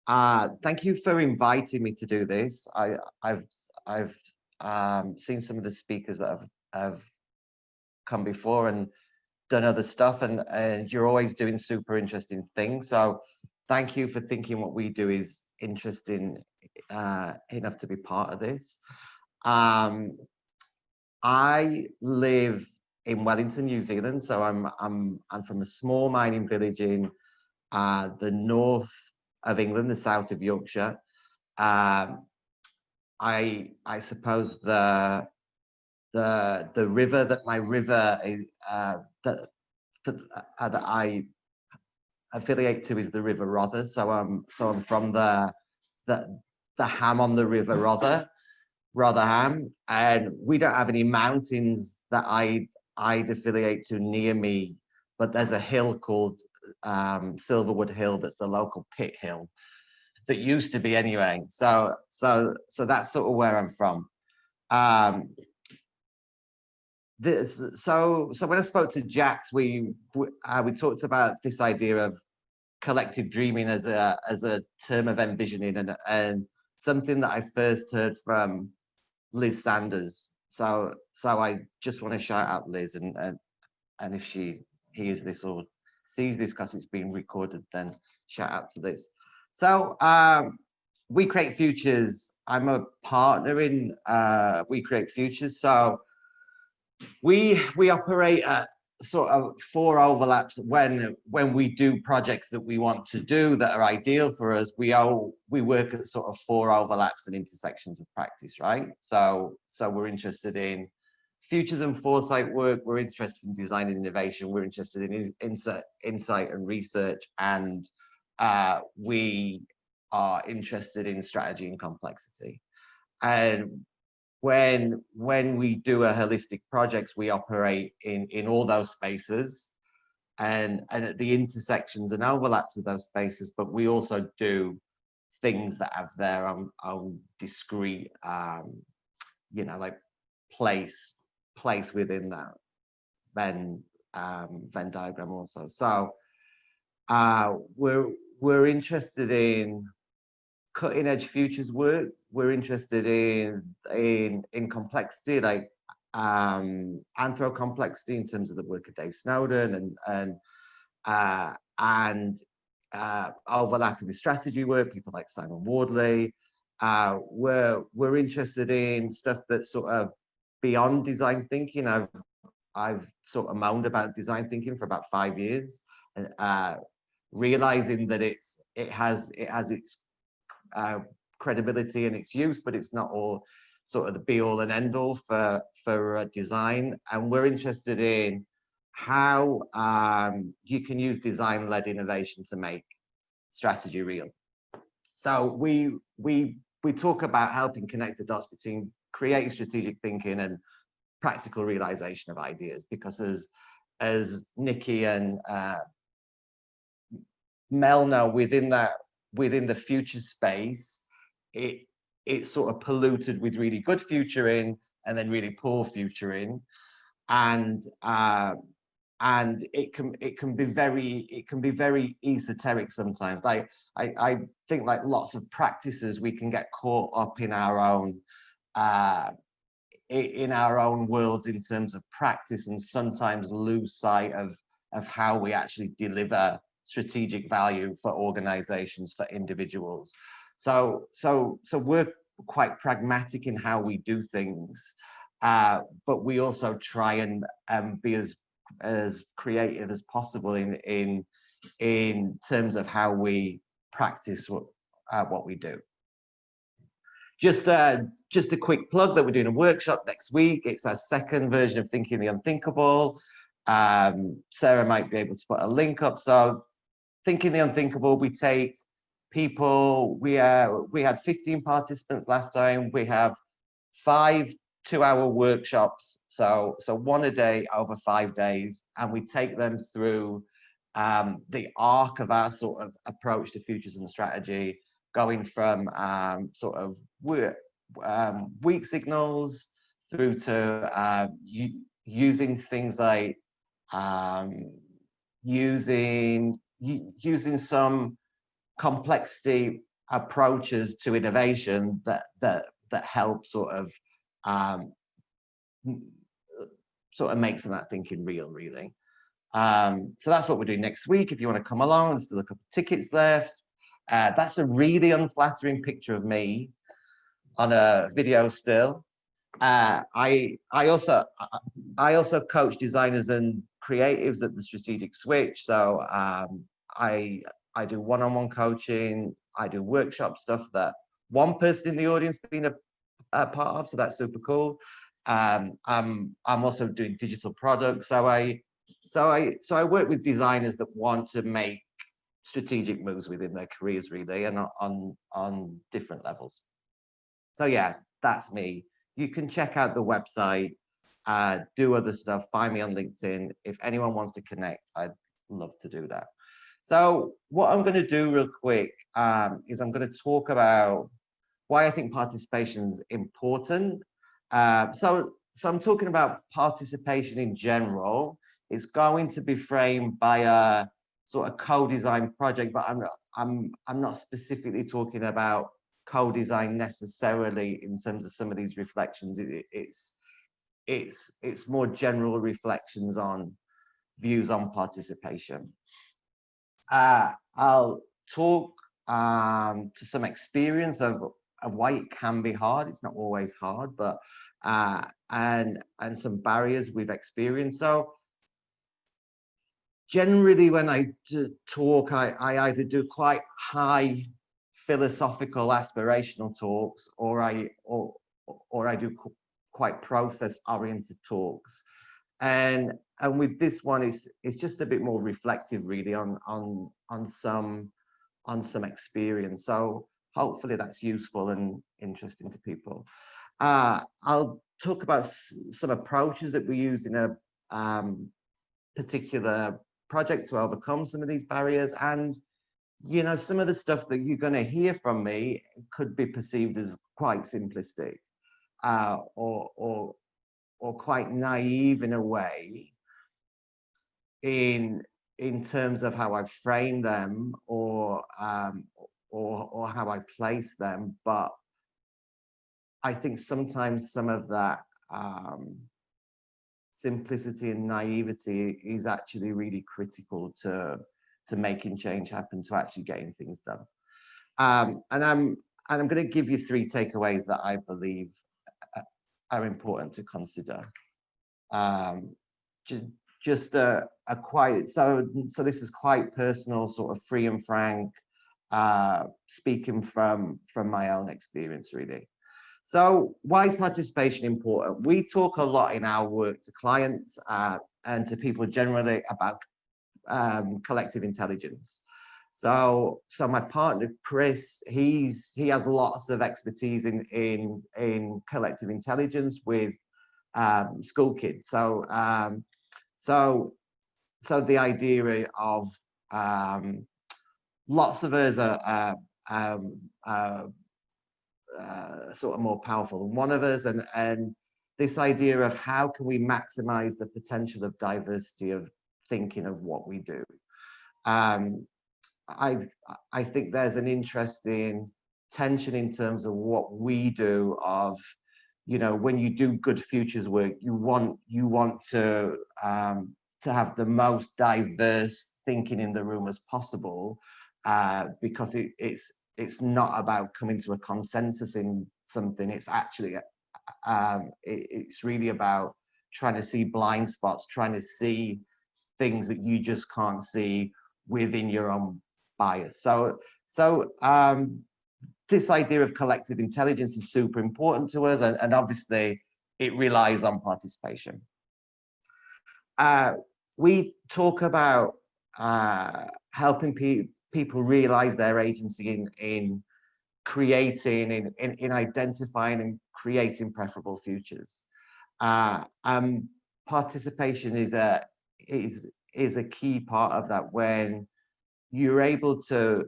Thank you for inviting me to do this. I've seen some of the speakers that have come before and done other stuff, and you're always doing super interesting things. So thank you for thinking what we do is interesting enough to be part of this. Um, I live in Wellington, New Zealand. So I'm from a small mining village in the north of England, the south of Yorkshire. Um, I suppose the river that my river is, that I affiliate to is the River Rother. So I'm from the the ham on the River Rotherham, and we don't have any mountains that I'd affiliate to near me, but there's a hill called Silverwood Hill that's the local pit hill that used to be anyway. So that's sort of where I'm from. Um, so when I spoke to Jax, we talked about this idea of collective dreaming as a term of envisioning, and something that I first heard from Liz Sanders. So I just want to shout out Liz, and if she hears this or sees this because it's being recorded, then shout out to Liz. So We Create Futures. I'm a partner in We Create Futures. So we operate at sort of four overlaps when we do projects that we want to do that are ideal for us. We work at sort of four overlaps and intersections of practice, right? So we're interested in futures and foresight work. We're interested in design and innovation. We're interested in insight and research, and we are interested in strategy and complexity. And when we do a holistic projects, we operate in all those spaces and at the intersections and overlaps of those spaces, but we also do things that have their own discrete like place within that Venn diagram also. So we're interested in cutting edge futures work. We're interested in complexity, like anthro-complexity in terms of the work of Dave Snowden and overlapping with strategy work, people like Simon Wardley. We're interested in stuff that's sort of beyond design thinking. I've sort of moaned about design thinking for about 5 years, and realizing that it has its credibility and its use, but it's not all sort of the be all and end all for design. And we're interested in how you can use design-led innovation to make strategy real. So we talk about helping connect the dots between creative strategic thinking and practical realization of ideas, because as Nikki and Mel know, within the future space, it's sort of polluted with really good futuring and then really poor futuring, and it can be very esoteric sometimes. Like I think, like lots of practices, we can get caught up in our own worlds in terms of practice, and sometimes lose sight of how we actually deliver strategic value for organizations, for individuals. So we're quite pragmatic in how we do things, but we also try and be as creative as possible in terms of how we practice what we do. Just a quick plug that we're doing a workshop next week. It's our second version of Thinking the Unthinkable. Sarah might be able to put a link up. So Thinking the Unthinkable, we take people, we had 15 participants last time. We have 5 2-hour workshops, so one a day over 5 days, and we take them through the arc of our sort of approach to futures and strategy, going from sort of weak signals through to using things like using some complexity approaches to innovation that help sort of make some of that thinking real, really. So that's what we're doing next week. If you want to come along, there's still a couple of tickets left. That's a really unflattering picture of me on a video still. I also coach designers and creatives at the Strategic Switch. So I do one-on-one coaching. I do workshop stuff that one person in the audience has been a part of. So that's super cool. I'm also doing digital products. So I work with designers that want to make strategic moves within their careers, really, and on different levels. So yeah, that's me. You can check out the website, do other stuff, find me on LinkedIn. If anyone wants to connect, I'd love to do that. So what I'm going to do real quick is I'm going to talk about why I think participation is important. So I'm talking about participation in general. It's going to be framed by a sort of co-design project, but I'm not specifically talking about co-design necessarily in terms of some of these reflections. It's more general reflections on views on participation. I'll talk to some experience of why it can be hard. It's not always hard, but and some barriers we've experienced. So generally, when I talk, I either do quite high philosophical, aspirational talks, or I do quite process-oriented talks. And with this one, it's just a bit more reflective, really, on some experience. So hopefully that's useful and interesting to people. I'll talk about some approaches that we use in a particular project to overcome some of these barriers. And some of the stuff that you're going to hear from me could be perceived as quite simplistic or quite naive in a way in terms of how I frame them or how I place them. But I think sometimes some of that simplicity and naivety is actually really critical to making change happen, to actually getting things done. And I'm going to give you 3 takeaways that I believe are important to consider. Just a quiet, so this is quite personal, sort of free and frank, speaking from my own experience, really. So why is participation important? We talk a lot in our work to clients and to people generally about collective intelligence. So my partner Chris, he has lots of expertise in collective intelligence with school kids. So the idea of lots of us are sort of more powerful than one of us, and this idea of how can we maximize the potential of diversity of thinking of what we do. I think there's an interesting tension in terms of what we do of, when you do good futures work, you want to have the most diverse thinking in the room as possible, because it's not about coming to a consensus in something. It's actually it's really about trying to see blind spots, trying to see things that you just can't see within your own bias. So this idea of collective intelligence is super important to us, and obviously it relies on participation. We talk about helping people realize their agency in creating, in identifying and creating preferable futures. Participation is a key part of that, when you're able to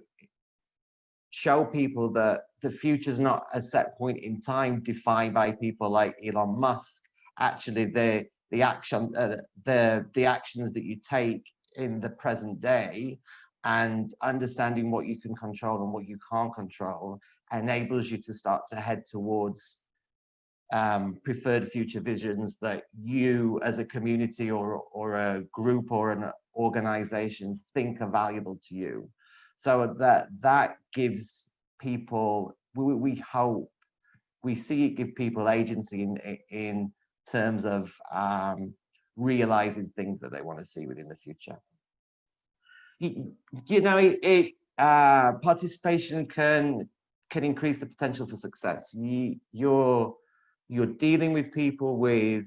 show people that the future's not a set point in time defined by people like Elon Musk. Actually, the actions that you take in the present day and understanding what you can control and what you can't control enables you to start to head towards preferred future visions that you as a community or a group or an organization think are valuable to you. So that gives people, we hope, we see it give people agency in terms of realizing things that they want to see within the future. You know, participation can increase the potential for success. You're dealing with people with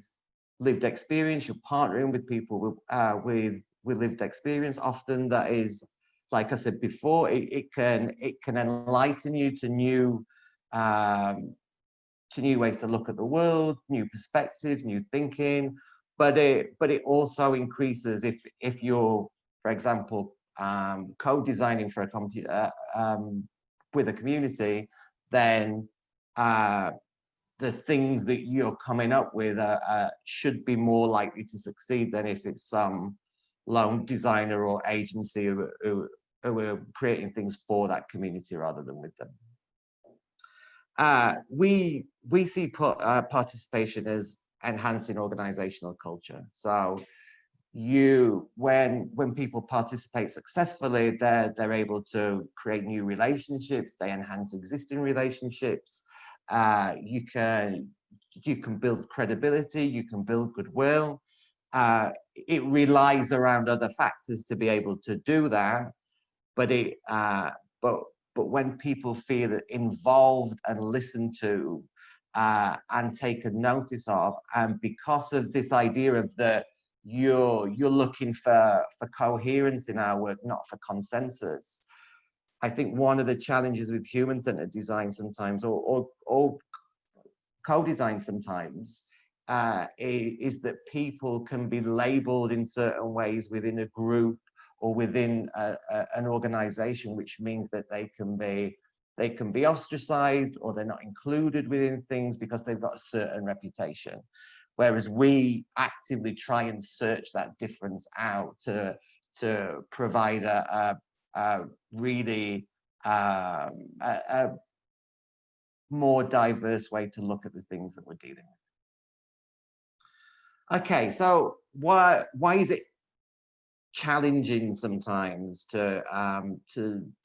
lived experience. You're partnering with people with lived experience. Often that is, like I said before, it can enlighten you to new ways to look at the world, new perspectives, new thinking. But it also increases if you're, for example, co-designing for a computer with a community, then the things that you're coming up with should be more likely to succeed than if it's some lone designer or agency who are creating things for that community rather than with them. We see participation as enhancing organizational culture. So when people participate successfully, they're able to create new relationships, they enhance existing relationships. You can build credibility, you can build goodwill. It relies around other factors to be able to do that, but when people feel involved and listened to and taken notice of, and because of this idea of that you're looking for coherence in our work, not for consensus. I think one of the challenges with human-centered design sometimes, or co-design sometimes, is that people can be labeled in certain ways within a group or within an organization, which means that they can be ostracized or they're not included within things because they've got a certain reputation. Whereas we actively try and search that difference out to provide a really more diverse way to look at the things that we're dealing with. Okay, so why is it challenging sometimes to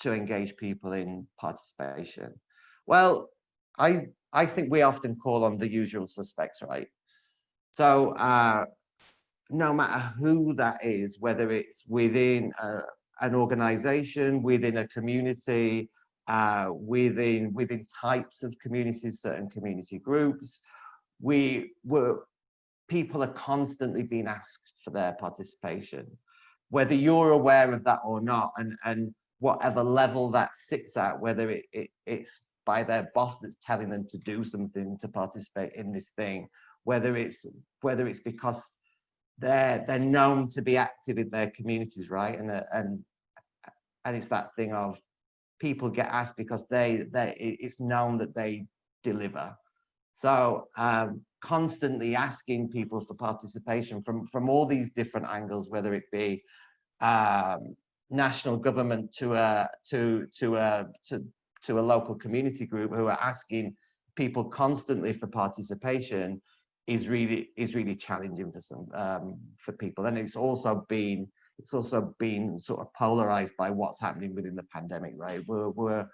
engage people in participation? Well, I think we often call on the usual suspects, right? So no matter who that is, whether it's within an organization, within a community, within types of communities, certain community groups, people are constantly being asked for their participation, whether you're aware of that or not, and whatever level that sits at, whether it's by their boss that's telling them to do something to participate in this thing, whether it's because they're known to be active in their communities, right? And it's that thing of people get asked because it's known that they deliver. So constantly asking people for participation from all these different angles, whether it be national government to a local community group who are asking people constantly for participation, is really challenging for people. And it's also been sort of polarized by what's happening within the pandemic, right? We're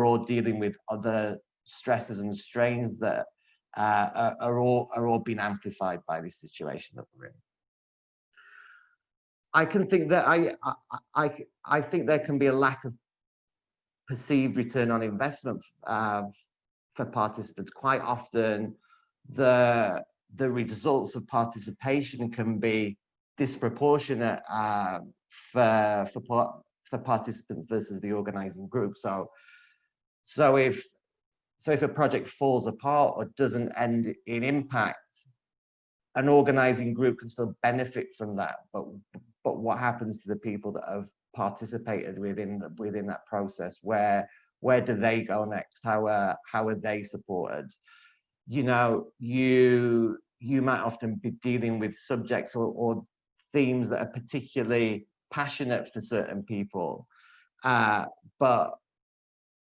all dealing with other stresses and strains that are all being amplified by this situation that we're in. I can think that I think there can be a lack of perceived return on investment for participants. Quite often, the results of participation can be disproportionate for participants versus the organizing group. So if a project falls apart or doesn't end in impact, an organizing group can still benefit from that. But what happens to the people that have participated within that process? Where do they go next? How are they supported? You know, you might often be dealing with subjects or themes that are particularly passionate for certain people. but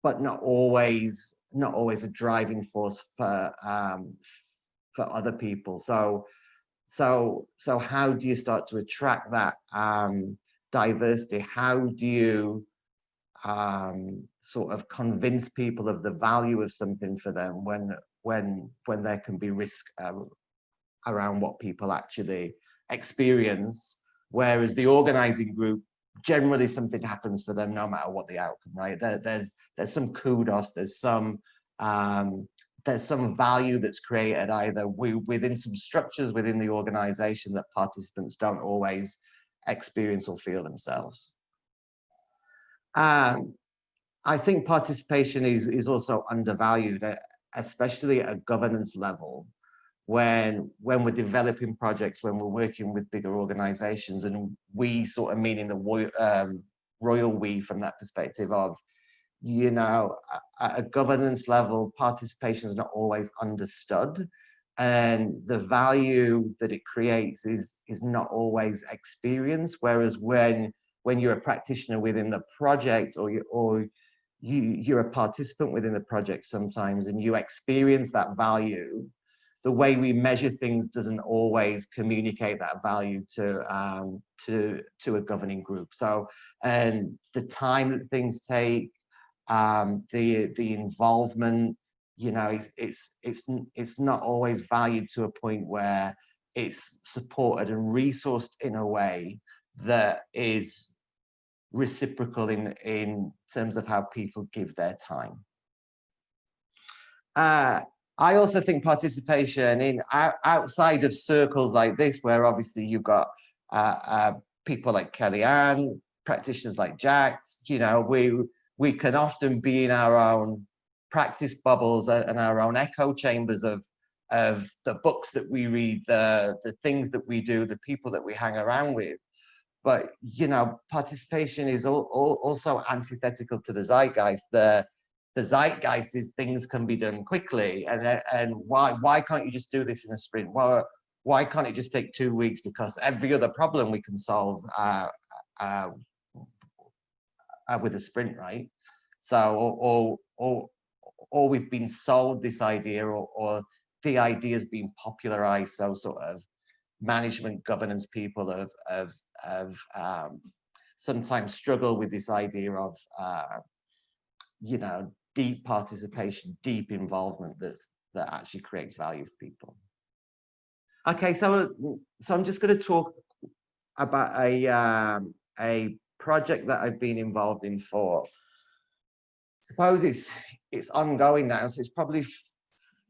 not always a driving force for other people. So how do you start to attract that diversity? How do you sort of convince people of the value of something for them when there can be risk around what people actually experience, whereas the organizing group, generally something happens for them no matter what the outcome, right? There's some kudos, there's some value that's created either within some structures within the organization that participants don't always experience or feel themselves. I think participation is also undervalued, especially at a governance level, when we're developing projects, when we're working with bigger organizations, and we sort of meaning the royal we from that perspective of, you know, at a governance level, participation is not always understood, and the value that it creates is not always experienced. Whereas when you're a practitioner within the project, or you're a participant within the project sometimes, and you experience that value, the way we measure things doesn't always communicate that value to a governing group. So, and the time that things take, the involvement, you know, it's not always valued to a point where it's supported and resourced in a way that is reciprocal in terms of how people give their time. I also think participation in outside of circles like this, where obviously you've got people like Kellyanne, practitioners like Jax, you know, we can often be in our own practice bubbles and our own echo chambers of the books that we read, the things that we do, the people that we hang around with. But, you know, participation is also antithetical to the zeitgeist. The zeitgeist is things can be done quickly, and why can't you just do this in a sprint? Well, why can't it just take 2 weeks? Because every other problem we can solve with a sprint, right? So, or we've been sold this idea, or the idea has been popularized. So sort of management governance people have sometimes struggle with this idea of you know, deep participation, deep involvement that actually creates value for people. Okay, so I'm just going to talk about a project that I've been involved in for, suppose it's ongoing now, so it's probably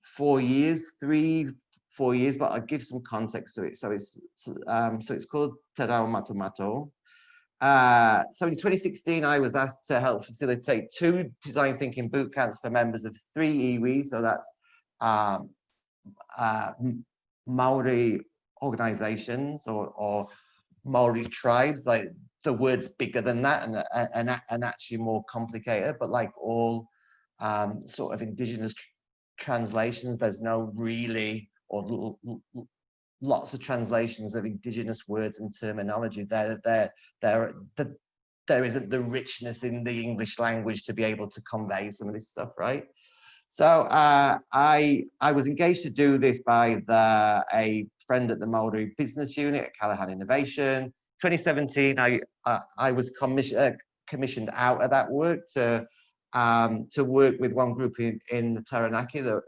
4 years, 3-4 years, but I'll give some context to it. So it's called Te Rau Matomato. So in 2016, I was asked to help facilitate 2 design thinking boot camps for members of 3 iwi. So that's Maori organizations or Maori tribes. Like, the word's bigger than that and actually more complicated, but like all sort of indigenous translations, there's no really, or lots of translations of indigenous words and terminology. There isn't the richness in the English language to be able to convey some of this stuff, right? So I was engaged to do this by a friend at the Maori business unit at Callaghan Innovation. 2017, I was commissioned out of that work to work with one group in the Taranaki that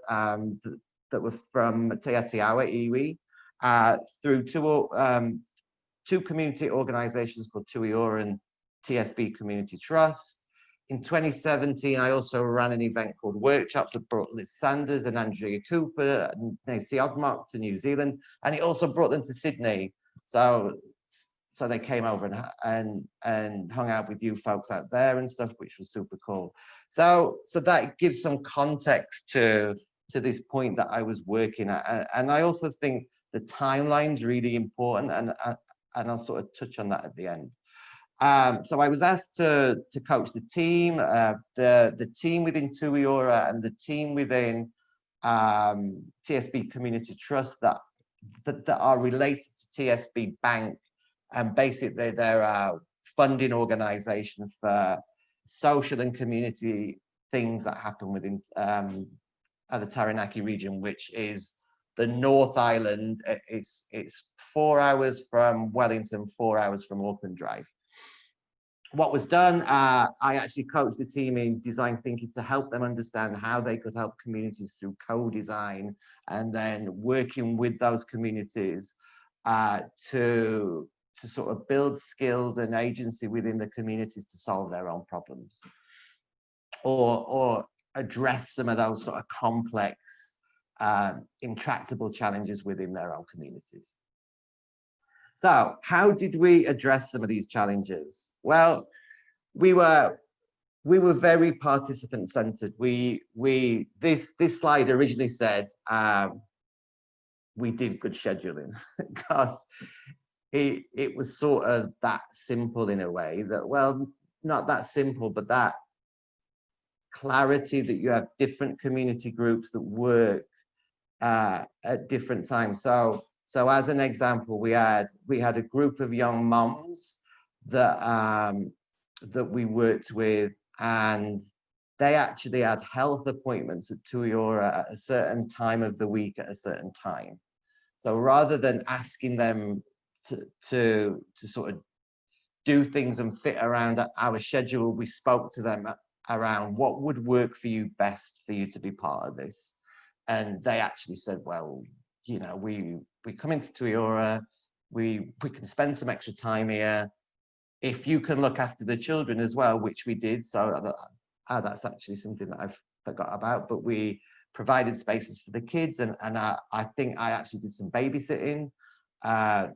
were from Te Aotearoa iwi, through 2 community organizations called Tuiora and TSB Community Trust. In 2017, I also ran an event called Workshops that brought Liz Sanders and Andrea Cooper and Nacy Odmark to New Zealand, and it also brought them to Sydney. So they came over and hung out with you folks out there and stuff, which was super cool. So that gives some context to this point that I was working at, and I also think the timeline's really important, and I'll sort of touch on that at the end. So I was asked to coach the team, the team within Tuiora and the team within TSB Community Trust that are related to TSB Bank, and basically they're a funding organisation for social and community things that happen within the Taranaki region, which is the North Island. It's 4 hours from Wellington, 4 hours from Auckland Drive. What was done, I actually coached the team in design thinking to help them understand how they could help communities through co-design, and then working with those communities to sort of build skills and agency within the communities to solve their own problems, or address some of those sort of complex, intractable challenges within their own communities. So how did we address some of these challenges? Well, we were very participant centered. This slide originally said we did good scheduling, because it was sort of that simple in a way that, well, not that simple, but that clarity that you have different community groups that work at different times. So as an example, we had a group of young moms that we worked with, and they actually had health appointments at Tuiora at a certain time of the week at a certain time. So rather than asking them to sort of do things and fit around our schedule, we spoke to them around what would work for you best for you to be part of this. And they actually said, well, you know, we come into Tuiora, we can spend some extra time here. If you can look after the children as well, which we did, so that's actually something that I've forgot about, but we provided spaces for the kids, and I think I actually did some babysitting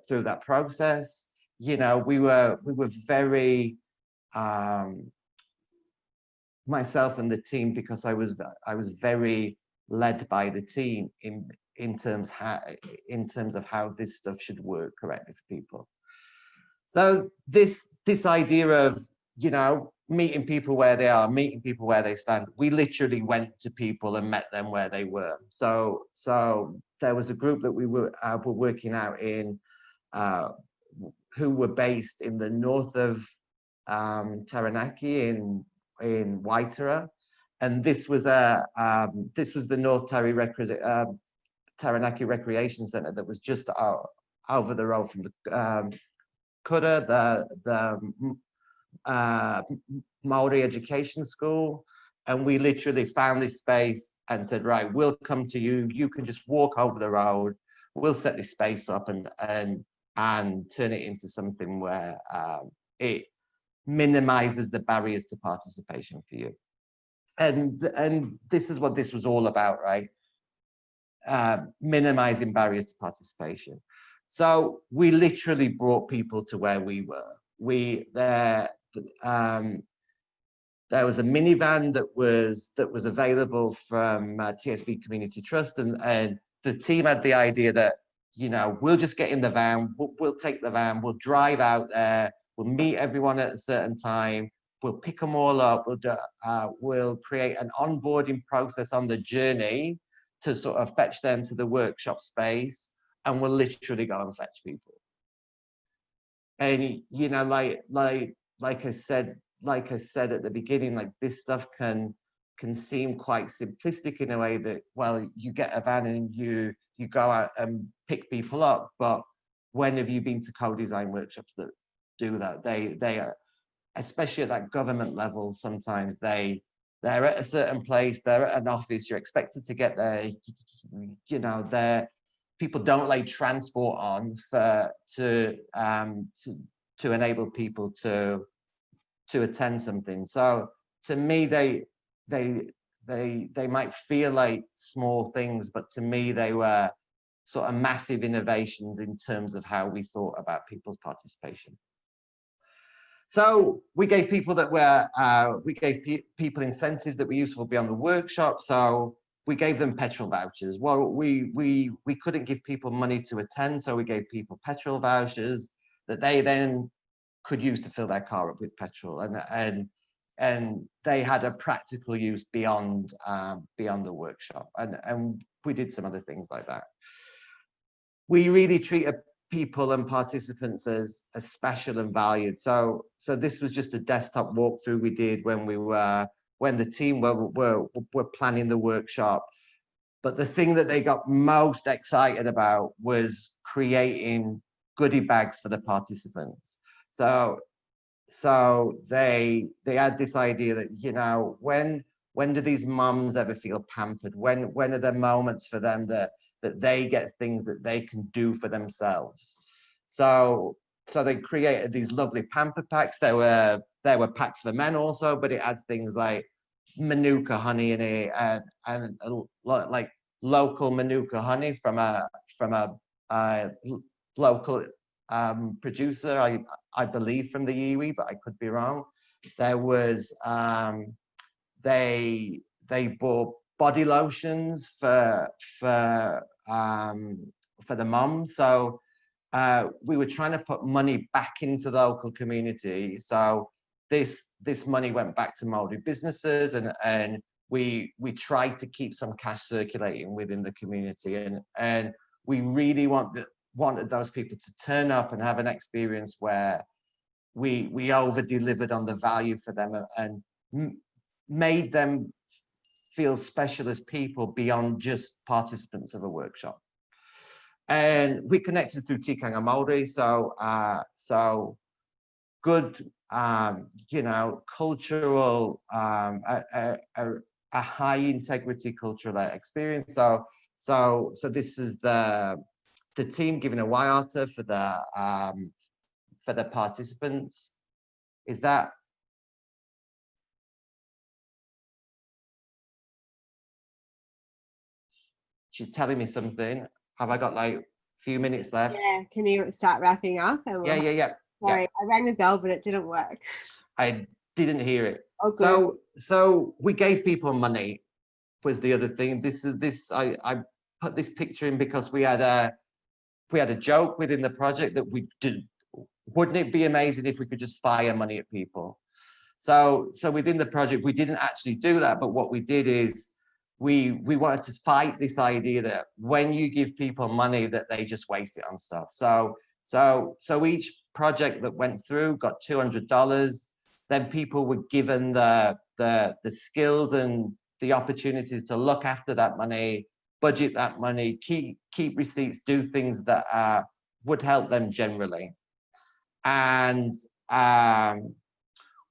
through that process. You know, we were very, myself and the team, because I was very led by the team in terms of how this stuff should work correctly for people. So this idea of, you know, meeting people where they are, meeting people where they stand, we literally went to people and met them where they were. So there was a group that we were working out in, who were based in the north of Taranaki, in Waitara, and this was the North Taranaki Recreation Centre that was just over the road from the Kura, the Māori Education School. And we literally found this space and said, right, we'll come to you. You can just walk over the road. We'll set this space up and turn it into something where it minimizes the barriers to participation for you. And this is what this was all about, right? Minimizing barriers to participation. So we literally brought people to where we were. There was a minivan that was available from TSB Community Trust, and the team had the idea that, you know, we'll just get in the van, we'll take the van, we'll drive out there, we'll meet everyone at a certain time, we'll pick them all up, we'll create an onboarding process on the journey to sort of fetch them to the workshop space, and we'll literally go and fetch people. And, you know, like I said at the beginning, like, this stuff can seem quite simplistic in a way that, well, you get a van and you go out and pick people up. But when have you been to co-design workshops that do that? They are, especially at that government level, sometimes they're at a certain place, they're at an office, you're expected to get there, you know, people don't lay transport on to enable people to attend something. So to me, they might feel like small things, but to me they were sort of massive innovations in terms of how we thought about people's participation. So we gave people people incentives that were useful beyond the workshop. So we gave them petrol vouchers. Well, we couldn't give people money to attend, so we gave people petrol vouchers that they then could use to fill their car up with petrol, and they had a practical use beyond the workshop, and we did some other things like that. We really treated people and participants as special and valued. So this was just a desktop walkthrough we did when the team were planning the workshop. But the thing that they got most excited about was creating goodie bags for the participants. So they had this idea that, you know, when do these mums ever feel pampered? When are there moments for them that they get things that they can do for themselves? So they created these lovely pamper packs. There were packs for men also, but it had things like Manuka honey in it, and like local Manuka honey from a local producer, I believe from the iwi, but I could be wrong. There was they bought body lotions for the moms. So we were trying to put money back into the local community. So this money went back to Maori businesses, and we tried to keep some cash circulating within the community, and we really wanted those people to turn up and have an experience where we over delivered on the value for them and made them feel special as people beyond just participants of a workshop. And we connected through Tikanga Māori, so good, you know, cultural, a high integrity cultural experience. So this is the team giving a waiata for the participants. Is that? She's telling me something. Have I got like a few minutes left? Yeah, can you start wrapping up? Yeah. Sorry, I rang the bell, but it didn't work. I didn't hear it. Okay. So we gave people money was the other thing. I put this picture in because we had a joke within the project that we did. Wouldn't it be amazing if we could just fire money at people? So within the project, we didn't actually do that. But what we did is we wanted to fight this idea that when you give people money, that they just waste it on stuff. So each project that went through got $200. Then people were given the skills and the opportunities to look after that money, budget that money, keep receipts, do things that would help them generally. And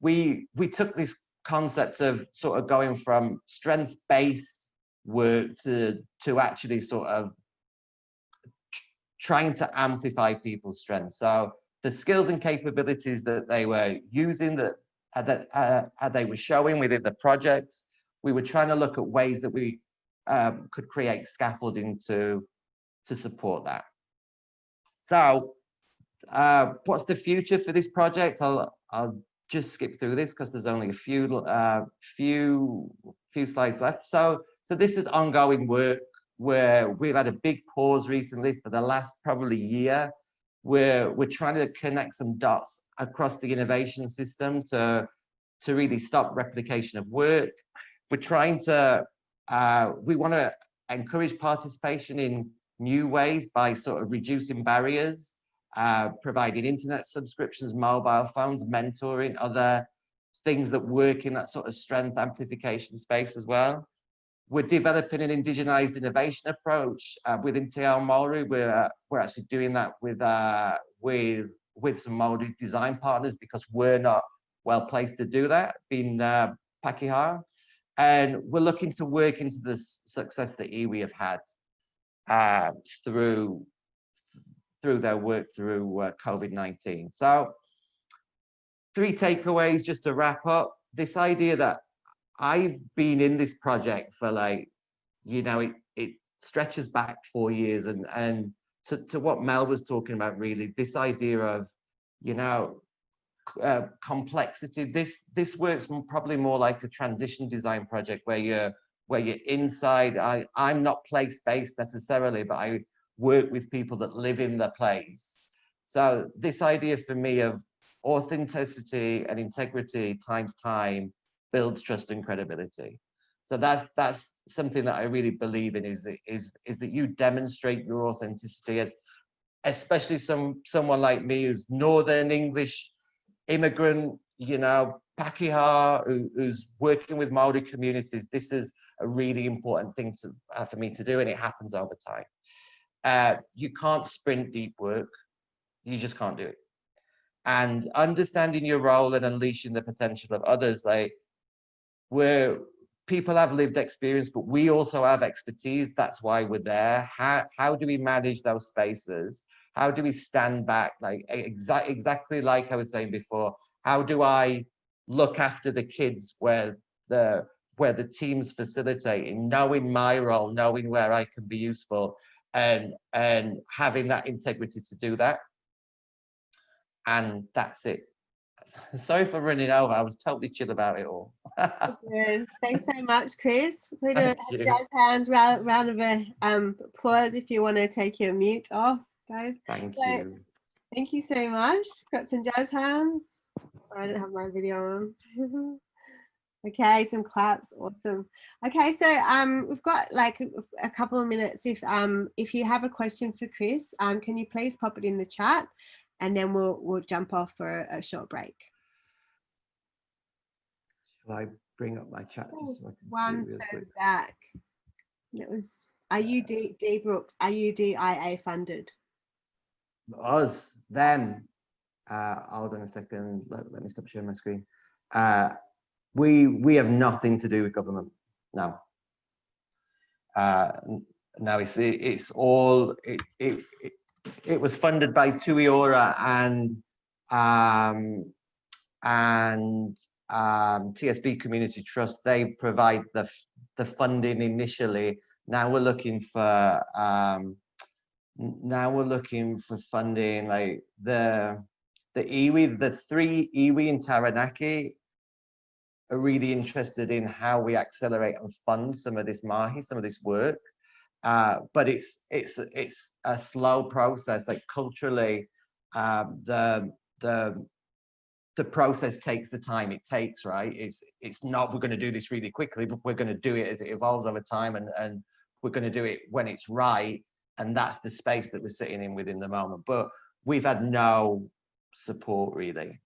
we took this concept of sort of going from strengths-based work to actually sort of trying to amplify people's strengths. So the skills and capabilities that they were using, that they were showing within the projects, we were trying to look at ways that we could create scaffolding to support that. So what's the future for this project? I'll just skip through this because there's only a few slides left. So this is ongoing work where we've had a big pause recently for the last probably year, where we're trying to connect some dots across the innovation system to really stop replication of work. We're trying to, we want to encourage participation in new ways by sort of reducing barriers, providing internet subscriptions, mobile phones, mentoring, other things that work in that sort of strength amplification space as well. We're developing an indigenized innovation approach within Te Rau Māori. We're actually doing that with some Māori design partners because we're not well placed to do that, being Pakeha. And we're looking to work into the success that iwi have had through their work through COVID-19. So 3 takeaways just to wrap up. This idea that I've been in this project for like, you know, it stretches back 4 years, and to what Mel was talking about, really, this idea of, you know, complexity. This works probably more like a transition design project where you're inside. I'm not place-based necessarily, but I work with people that live in the place. So this idea for me of authenticity and integrity times time builds trust and credibility. So that's something that I really believe in, is that you demonstrate your authenticity especially someone like me who's Northern English immigrant, you know, Pakeha, who's working with Maori communities. This is a really important thing for me to do, and it happens over time. You can't sprint deep work. You just can't do it. And understanding your role and unleashing the potential of others, like, where people have lived experience, but we also have expertise. That's why we're there. How do we manage those spaces? How do we stand back? Like exactly like I was saying before, how do I look after the kids where the team's facilitating, knowing my role, knowing where I can be useful, and having that integrity to do that. And that's it. Sorry for running over. I was totally chill about it all. Good. Thanks so much, Chris. Put a Thank you. jazz hands, round of applause if you want to take your mute off, guys. Thank So, you. thank you so much. Got some jazz hands. Oh, I don't have my video on. Okay, some claps. Awesome. Okay, so we've got like a couple of minutes. If you have a question for Chris, can you please pop it in the chat, and then we'll jump off for a short break. Shall I bring up my chat just so I can see One it real quick? back. It was, are you D Brooks? Are you DIA funded? Us, them. Hold on a second. Let me stop sharing my screen. We have nothing to do with government. No. No, it's all it was funded by Tuiora and TSB Community Trust. They provide the funding initially. Now we're looking for funding, like the iwi, the 3 iwi in Taranaki are really interested in how we accelerate and fund some of this mahi, some of this work. But it's a slow process. Like culturally, the process takes the time it takes, right? It's not we're going to do this really quickly, but we're going to do it as it evolves over time, and we're going to do it when it's right. And that's the space that we're sitting in within the moment. But we've had no support really.